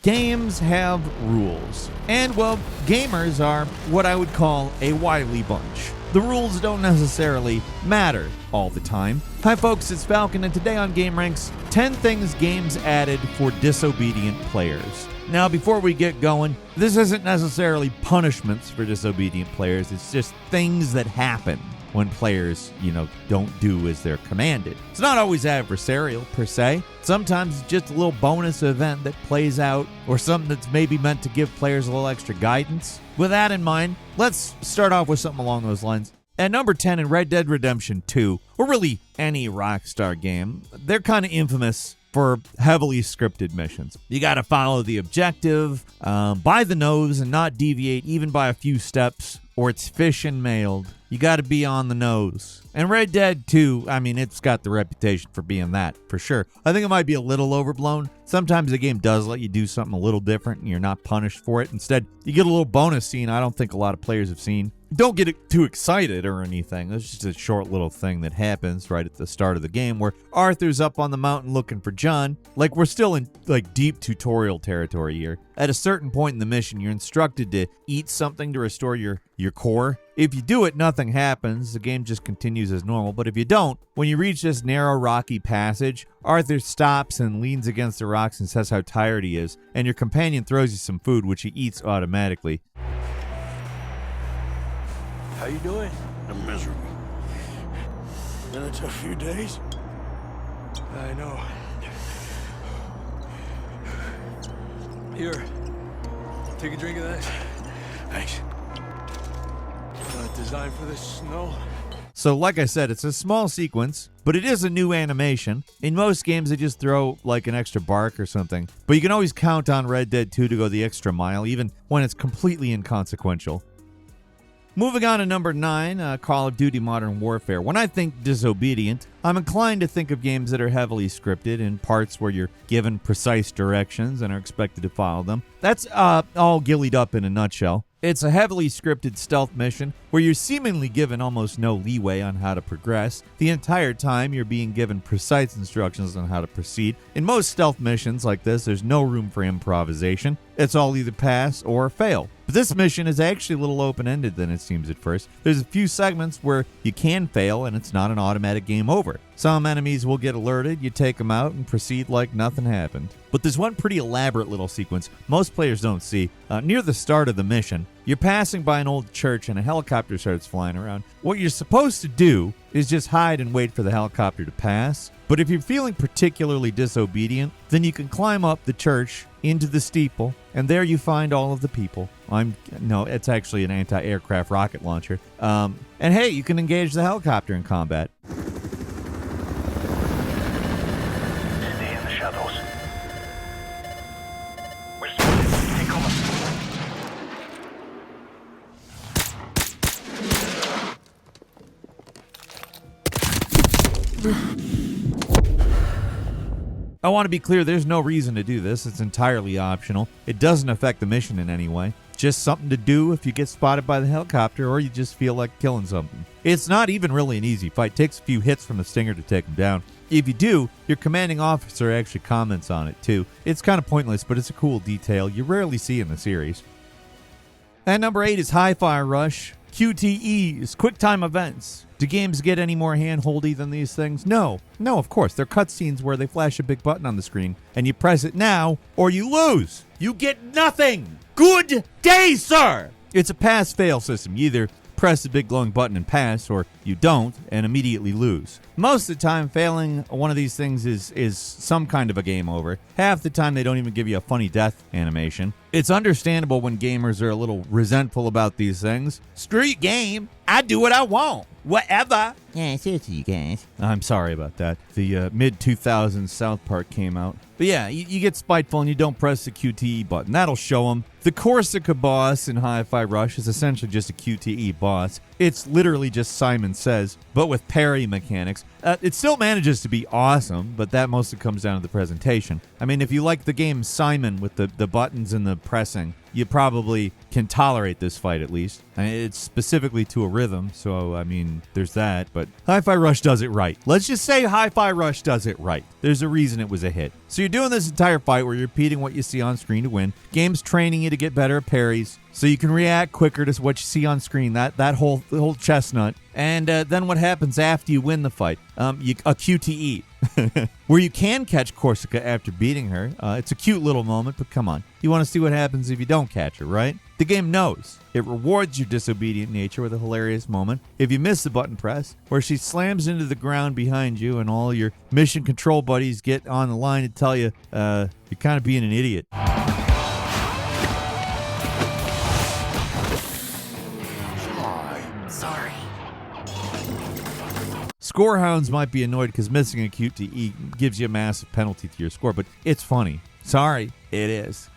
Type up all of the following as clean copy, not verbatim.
Games have rules. And, well, gamers are what I would call a wily bunch. The rules don't necessarily matter all the time. Hi folks, it's Falcon, and today on gameranx, 10 things games added for disobedient players. Now, before we get going, this isn't necessarily punishments for disobedient players, it's just things that happen when players, don't do as they're commanded. It's not always adversarial, per se. Sometimes it's just a little bonus event that plays out, or something that's maybe meant to give players a little extra guidance. With that in mind, let's start off with something along those lines. At number 10 in Red Dead Redemption 2, or really any Rockstar game, they're kind of infamous for heavily scripted missions. You gotta follow the objective, by the nose, and not deviate even by a few steps, or it's fish and mailed. You gotta be on the nose. And Red Dead 2, it's got the reputation for being that, for sure. I think it might be a little overblown. Sometimes the game does let you do something a little different and you're not punished for it. Instead, you get a little bonus scene I don't think a lot of players have seen. Don't get too excited or anything. It's just a short little thing that happens right at the start of the game where Arthur's up on the mountain looking for John. Like, we're still in deep tutorial territory here. At a certain point in the mission, you're instructed to eat something to restore your core. If you do it, nothing happens. The game just continues as normal. But if you don't, when you reach this narrow, rocky passage, Arthur stops and leans against the rocks and says how tired he is. And your companion throws you some food, which he eats automatically. How you doing? I'm miserable. Been a tough few days. I know. Here, take a drink of that. Thanks. Not designed for this snow. So like I said, it's a small sequence, but it is a new animation. In most games, they just throw like an extra bark or something. But you can always count on Red Dead 2 to go the extra mile, even when it's completely inconsequential. Moving on to number 9, Call of Duty Modern Warfare. When I think disobedient, I'm inclined to think of games that are heavily scripted in parts where you're given precise directions and are expected to follow them. That's all gillied up in a nutshell. It's a heavily scripted stealth mission where you're seemingly given almost no leeway on how to progress. The entire time you're being given precise instructions on how to proceed. In most stealth missions like this, there's no room for improvisation. It's all either pass or fail. But this mission is actually a little open-ended than it seems at first. There's a few segments where you can fail and it's not an automatic game over. Some enemies will get alerted, you take them out and proceed like nothing happened. But there's one pretty elaborate little sequence most players don't see. Near the start of the mission, you're passing by an old church and a helicopter starts flying around. What you're supposed to do is just hide and wait for the helicopter to pass. But if you're feeling particularly disobedient, then you can climb up the church into the steeple, and there you find all of the people. No, it's actually an anti-aircraft rocket launcher. And hey, you can engage the helicopter in combat. Stay in the shadows. We're spotted. Take cover. I want to be clear, there's no reason to do this. It's entirely optional. It doesn't affect the mission in any way. Just something to do if you get spotted by the helicopter or you just feel like killing something. It's not even really an easy fight. It takes a few hits from the stinger to take him down. If you do, your commanding officer actually comments on it too. It's kind of pointless, but it's a cool detail you rarely see in the series. And number 8 is Hi-Fi Rush. QTEs, quick time events. Do games get any more hand-holdy than these things? No, of course. They're cutscenes where they flash a big button on the screen, and you press it now, or you lose. You get nothing. Good day, sir. It's a pass-fail system. You either press the big glowing button and pass, or you don't and immediately lose. Most of the time, failing one of these things is some kind of a game over. Half the time, they don't even give you a funny death animation. It's understandable when gamers are a little resentful about these things. Screw your game. I do what I want. Whatever. Yeah, seriously, you guys. I'm sorry about that. The mid-2000s South Park came out. But yeah, you get spiteful and you don't press the QTE button. That'll show them. The Corsica boss in Hi-Fi Rush is essentially just a QTE boss. It's literally just Simon Says, but with parry mechanics. It still manages to be awesome, but that mostly comes down to the presentation. I mean, if you like the game Simon with the buttons and the pressing, you probably can tolerate this fight at least. And it's specifically to a rhythm, so I mean, there's that. But Hi-Fi Rush does it right. Let's just say Hi-Fi Rush does it right. There's a reason it was a hit. So you're doing this entire fight where you're repeating what you see on screen to win. Game's training you to get better at parries, so you can react quicker to what you see on screen. That whole chestnut. And then what happens after you win the fight? A QTE. Where you can catch Corsica after beating her. It's a cute little moment, but come on. You want to see what happens if you don't catch her, right? The game knows. It rewards your disobedient nature with a hilarious moment if you miss the button press, where she slams into the ground behind you and all your mission control buddies get on the line to tell you you're kind of being an idiot. Sorry. Scorehounds might be annoyed because missing a QTE gives you a massive penalty to your score, but it's funny. Sorry, it is.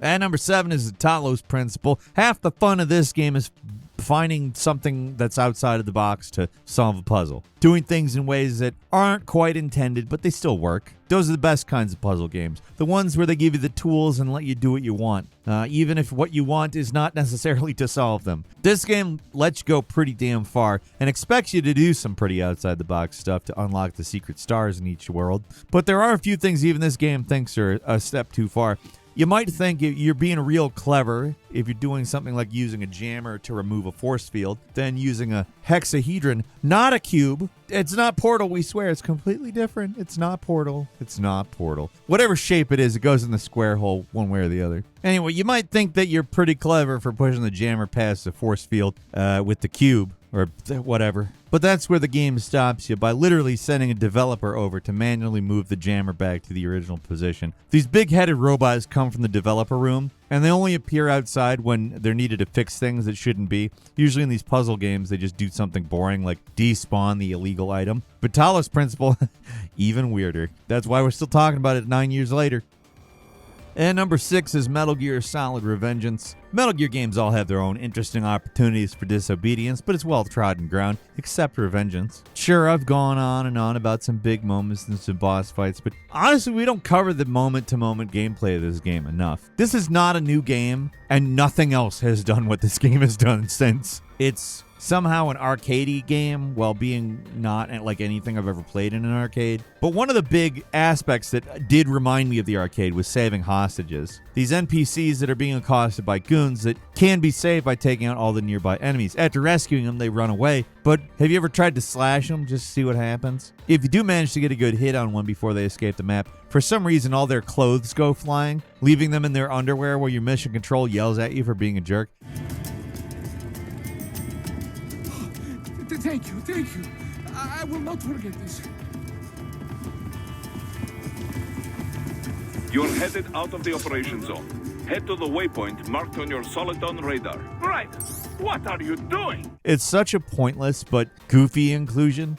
And number 7 is the Talos principle. Half the fun of this game is finding something that's outside of the box to solve a puzzle. Doing things in ways that aren't quite intended, but they still work. Those are the best kinds of puzzle games. The ones where they give you the tools and let you do what you want, even if what you want is not necessarily to solve them. This game lets you go pretty damn far and expects you to do some pretty outside-the-box stuff to unlock the secret stars in each world. But there are a few things even this game thinks are a step too far. You might think you're being real clever if you're doing something like using a jammer to remove a force field, then using a hexahedron, not a cube. It's not Portal, we swear. It's completely different. It's not Portal. It's not Portal. Whatever shape it is, it goes in the square hole one way or the other. Anyway, you might think that you're pretty clever for pushing the jammer past the force field with the cube or whatever. But that's where the game stops you by literally sending a developer over to manually move the jammer back to the original position. These big-headed robots come from the developer room, and they only appear outside when they're needed to fix things that shouldn't be. Usually in these puzzle games, they just do something boring like despawn the illegal item. But Talos Principle, even weirder. That's why we're still talking about it 9 years later. And number 6 is Metal Gear Solid Revengeance. Metal Gear games all have their own interesting opportunities for disobedience, but it's well-trodden ground, except Revengeance. Sure, I've gone on and on about some big moments and some boss fights, but honestly, we don't cover the moment-to-moment gameplay of this game enough. This is not a new game, and nothing else has done what this game has done since. It's somehow an arcadey game while being not like anything I've ever played in an arcade. But one of the big aspects that did remind me of the arcade was saving hostages. These NPCs that are being accosted by goons that can be saved by taking out all the nearby enemies. After rescuing them, they run away. But have you ever tried to slash them just to see what happens? If you do manage to get a good hit on one before they escape the map, for some reason all their clothes go flying, leaving them in their underwear while your mission control yells at you for being a jerk. Thank you. I will not forget this. You're headed out of the operation zone. Head to the waypoint marked on your Soliton radar. Right. What are you doing? It's such a pointless but goofy inclusion,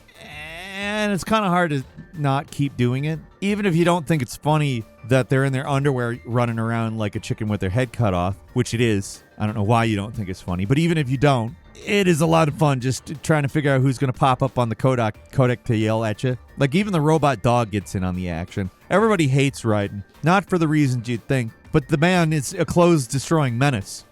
and it's kind of hard to not keep doing it. Even if you don't think it's funny that they're in their underwear running around like a chicken with their head cut off, which it is. I don't know why you don't think it's funny, but even if you don't, it is a lot of fun just trying to figure out who's going to pop up on the codec to yell at you. Like, even the robot dog gets in on the action. Everybody hates Raiden, not for the reasons you'd think, but the man is a clothes-destroying menace.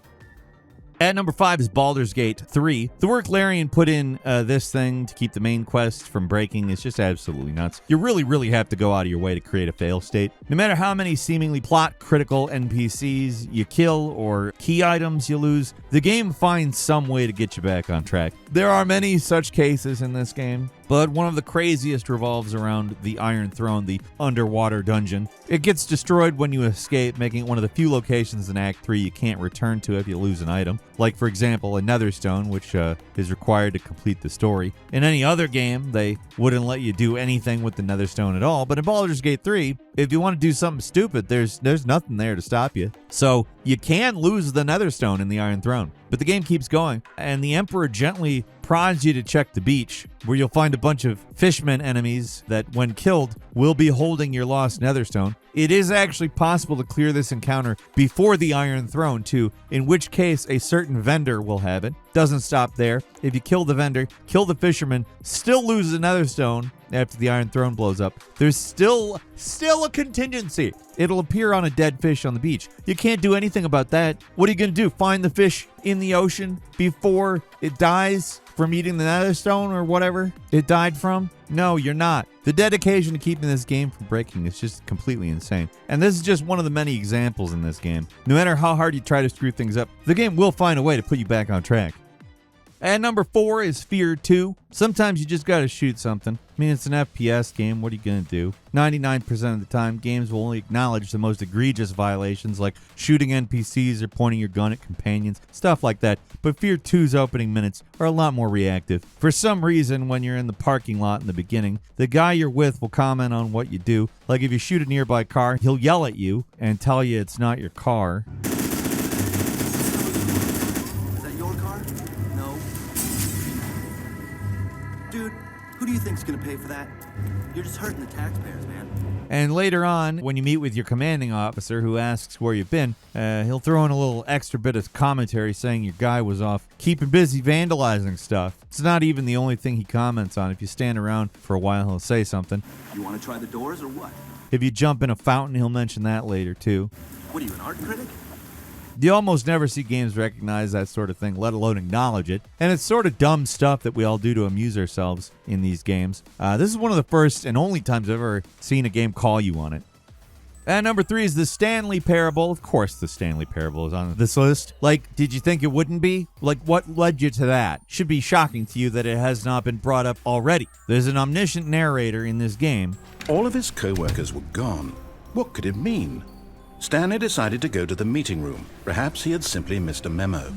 At number 5 is Baldur's Gate 3. The work Larian put in this thing to keep the main quest from breaking is just absolutely nuts. You really have to go out of your way to create a fail state. No matter how many seemingly plot-critical NPCs you kill or key items you lose, the game finds some way to get you back on track. There are many such cases in this game, but one of the craziest revolves around the Iron Throne, the underwater dungeon. It gets destroyed when you escape, making it one of the few locations in Act 3 you can't return to if you lose an item. Like, for example, a Netherstone, which is required to complete the story. In any other game, they wouldn't let you do anything with the Netherstone at all, but in Baldur's Gate 3, if you want to do something stupid, there's nothing there to stop you. So you can lose the Netherstone in the Iron Throne, but the game keeps going, and the Emperor gently prods you to check the beach, where you'll find a bunch of fishmen enemies that, when killed, will be holding your lost Netherstone. It is actually possible to clear this encounter before the Iron Throne, too, in which case a certain vendor will have it. Doesn't stop there. If you kill the vendor, kill the fisherman, still lose the Netherstone, after the Iron Throne blows up, there's still a contingency. It'll appear on a dead fish on the beach. You can't do anything about that. What are you going to do? Find the fish in the ocean before it dies from eating the nether stone or whatever it died from? No, you're not. The dedication to keeping this game from breaking is just completely insane. And this is just one of the many examples in this game. No matter how hard you try to screw things up, the game will find a way to put you back on track. And number 4 is Fear 2. Sometimes you just gotta shoot something. I mean, it's an FPS game. What are you gonna do? 99% of the time, games will only acknowledge the most egregious violations like shooting NPCs or pointing your gun at companions, stuff like that. But Fear 2's opening minutes are a lot more reactive. For some reason, when you're in the parking lot in the beginning, the guy you're with will comment on what you do. Like if you shoot a nearby car, he'll yell at you and tell you it's not your car. Who do you think's gonna pay for that? You're just hurting the taxpayers, man. And later on, when you meet with your commanding officer who asks where you've been, he'll throw in a little extra bit of commentary saying your guy was off keeping busy vandalizing stuff. It's not even the only thing he comments on. If you stand around for a while, he'll say something. You want to try the doors or what? If you jump in a fountain, he'll mention that later too. What are you, an art critic? You almost never see games recognize that sort of thing, let alone acknowledge it. And it's sort of dumb stuff that we all do to amuse ourselves in these games. This is one of the first and only times I've ever seen a game call you on it. And number 3 is the Stanley Parable. Of course the Stanley Parable is on this list. Like, did you think it wouldn't be? Like, what led you to that? Should be shocking to you that it has not been brought up already. There's an omniscient narrator in this game. All of his co-workers were gone. What could it mean? Stanley decided to go to the meeting room. Perhaps he had simply missed a memo.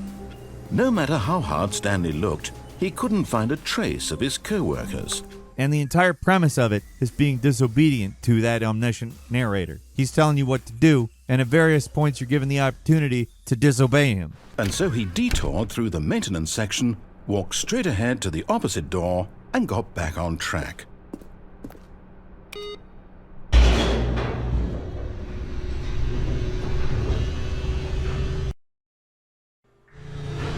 No matter how hard Stanley looked, he couldn't find a trace of his co-workers. And the entire premise of it is being disobedient to that omniscient narrator. He's telling you what to do, and at various points you're given the opportunity to disobey him. And so he detoured through the maintenance section, walked straight ahead to the opposite door, and got back on track.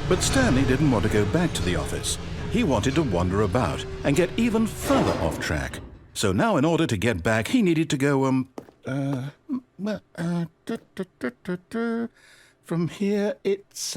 But Stanley didn't want to go back to the office. He wanted to wander about and get even further off track. So now in order to get back, he needed to go, from here it's,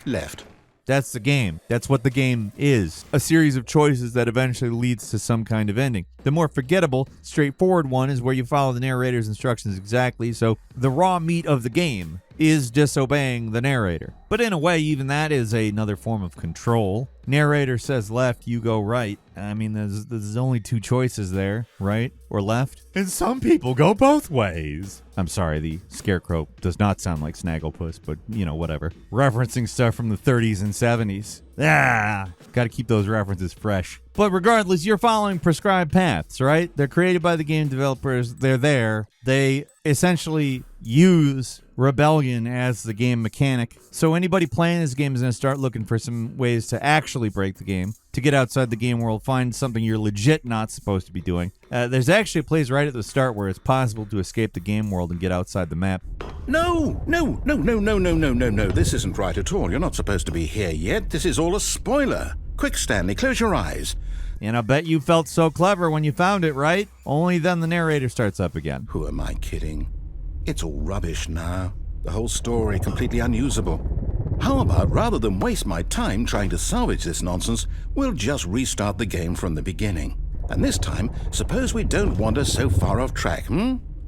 left. That's the game. That's what the game is. A series of choices that eventually leads to some kind of ending. The more forgettable, straightforward one is where you follow the narrator's instructions exactly, so the raw meat of the game is disobeying the narrator. But in a way, even that is another form of control. Narrator says left, you go right. I mean, there's only 2 choices there, right or left. And some people go both ways. I'm sorry, the scarecrow does not sound like Snagglepuss, but, you know, whatever. Referencing stuff from the 30s and 70s. Gotta keep those references fresh. But regardless, you're following prescribed paths, right? They're created by the game developers. They're there. They essentially use rebellion as the game mechanic. So anybody playing this game is going to start looking for some ways to actually break the game, to get outside the game world, find something you're legit not supposed to be doing. There's actually a place right at the start where it's possible to escape the game world and get outside the map. No, this isn't right at all. You're not supposed to be here yet. This is all a spoiler. Quick, Stanley, close your eyes. And I bet you felt so clever when you found it, right? Only then the narrator starts up again. Who am I kidding? It's all rubbish now. The whole story completely unusable. How about, rather than waste my time trying to salvage this nonsense, we'll just restart the game from the beginning. And this time, suppose we don't wander so far off track,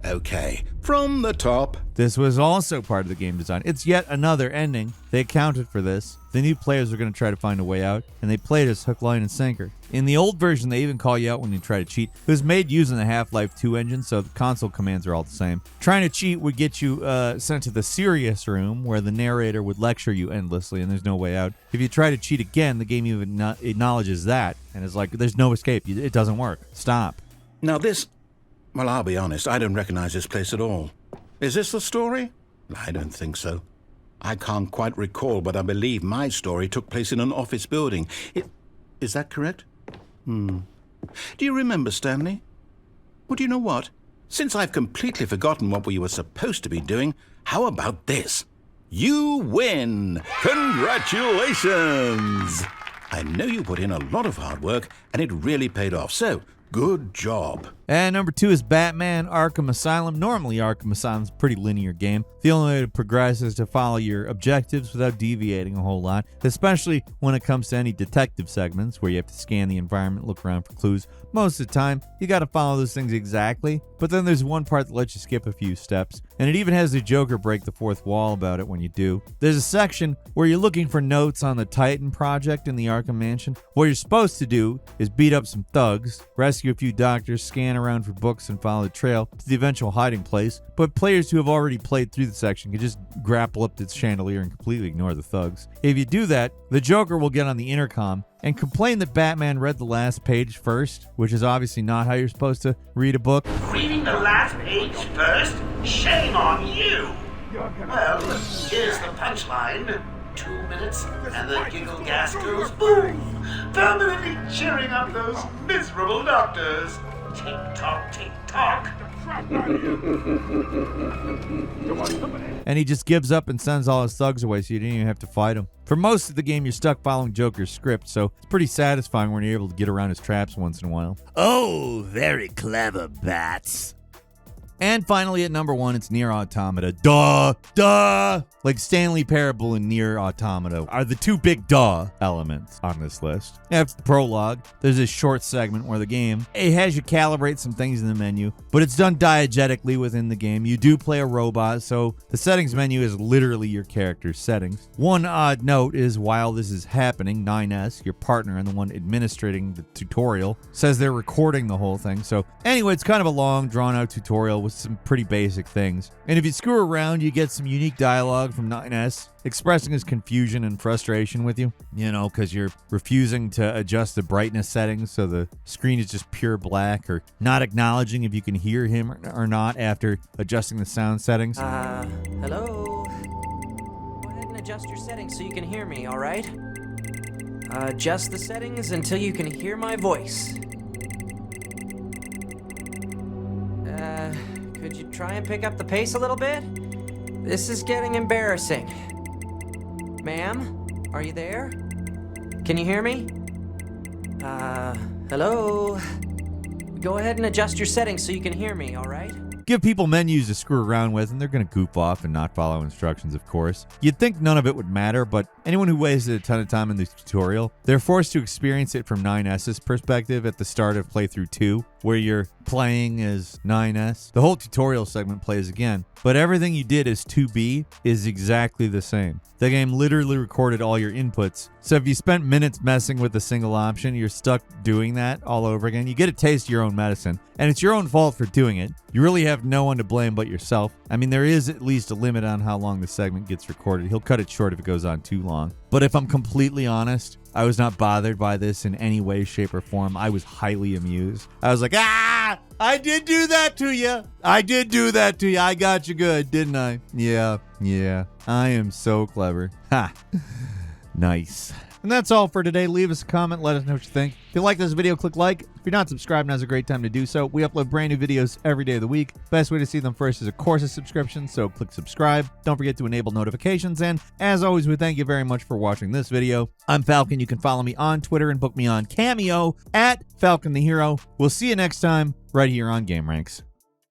Okay, from the top. This was also part of the game design. It's yet another ending. They accounted for this. The new players are going to try to find a way out, and they played us hook, line, and sinker. In the old version, they even call you out when you try to cheat. It was made using the Half-Life 2 engine, so the console commands are all the same. Trying to cheat would get you sent to the serious room, where the narrator would lecture you endlessly, and there's no way out. If you try to cheat again, the game even acknowledges that, and is like, there's no escape. It doesn't work. Stop. Now this... Well, I'll be honest, I don't recognize this place at all. Is this the story? I don't think so. I can't quite recall, but I believe my story took place in an office building. Is that correct? Do you remember, Stanley? Well, do you know what? Since I've completely forgotten what we were supposed to be doing, how about this? You win! Congratulations! I know you put in a lot of hard work, and it really paid off. So, good job. And number 2 is Batman Arkham Asylum. Normally, Arkham Asylum's a pretty linear game. The only way to progress is to follow your objectives without deviating a whole lot, especially when it comes to any detective segments where you have to scan the environment, look around for clues. Most of the time, you got to follow those things exactly, but then there's one part that lets you skip a few steps, and it even has the Joker break the fourth wall about it when you do. There's a section where you're looking for notes on the Titan project in the Arkham Mansion. What you're supposed to do is beat up some thugs, rescue a few doctors, scan around for books, and follow the trail to the eventual hiding place. But players who have already played through the section can just grapple up to its chandelier and completely ignore the thugs. If you do that, the Joker will get on the intercom and complain that Batman read the last page first, which is obviously not how you're supposed to read a book. Reading the last page first? Shame on you! Well, here's the punchline. 2 minutes, and the giggle gas goes boom, permanently cheering up those miserable doctors. Tick-tock, tick-tock. And he just gives up and sends all his thugs away, so you didn't even have to fight him. For most of the game, you're stuck following Joker's script, so it's pretty satisfying when you're able to get around his traps once in a while. Oh, very clever, Bats. And finally, at number 1, it's Nier Automata. Duh! Like Stanley Parable and Nier Automata are the 2 big duh elements on this list. After the prologue, there's this short segment where it has you calibrate some things in the menu, but it's done diegetically within the game. You do play a robot, so the settings menu is literally your character's settings. One odd note is while this is happening, 9S, your partner and the one administrating the tutorial, says they're recording the whole thing. So anyway, it's kind of a long, drawn-out tutorial with some pretty basic things. And if you screw around, you get some unique dialogue from 9S expressing his confusion and frustration with you, because you're refusing to adjust the brightness settings so the screen is just pure black, or not acknowledging if you can hear him or not after adjusting the sound settings. Hello? Go ahead and adjust your settings so you can hear me, all right? Adjust the settings until you can hear my voice. Could you try and pick up the pace a little bit? This is getting embarrassing. Ma'am, are you there? Can you hear me? Hello? Go ahead and adjust your settings so you can hear me, all right? Give people menus to screw around with, and they're going to goof off and not follow instructions, of course. You'd think none of it would matter, but anyone who wasted a ton of time in the tutorial, they're forced to experience it from 9S's perspective at the start of playthrough 2, where you're playing as 9S. The whole tutorial segment plays again, but everything you did as 2B is exactly the same. The game literally recorded all your inputs, so if you spent minutes messing with a single option, you're stuck doing that all over again. You get a taste of your own medicine, and it's your own fault for doing it. You really have no one to blame but yourself. I mean, there is at least a limit on how long the segment gets recorded. He'll cut it short if it goes on too long. But if I'm completely honest, I was not bothered by this in any way, shape, or form. I was highly amused. I was like, I did do that to you. I got you good, didn't I? Yeah. I am so clever. Ha. Nice. And that's all for today. Leave us a comment. Let us know what you think. If you like this video, click like. If you're not subscribed, now's a great time to do so. We upload brand new videos every day of the week. Best way to see them first is, of course, a subscription, so click subscribe. Don't forget to enable notifications. And as always, we thank you very much for watching this video. I'm Falcon. You can follow me on Twitter and book me on Cameo at Falcon the Hero. We'll see you next time right here on GameRanx.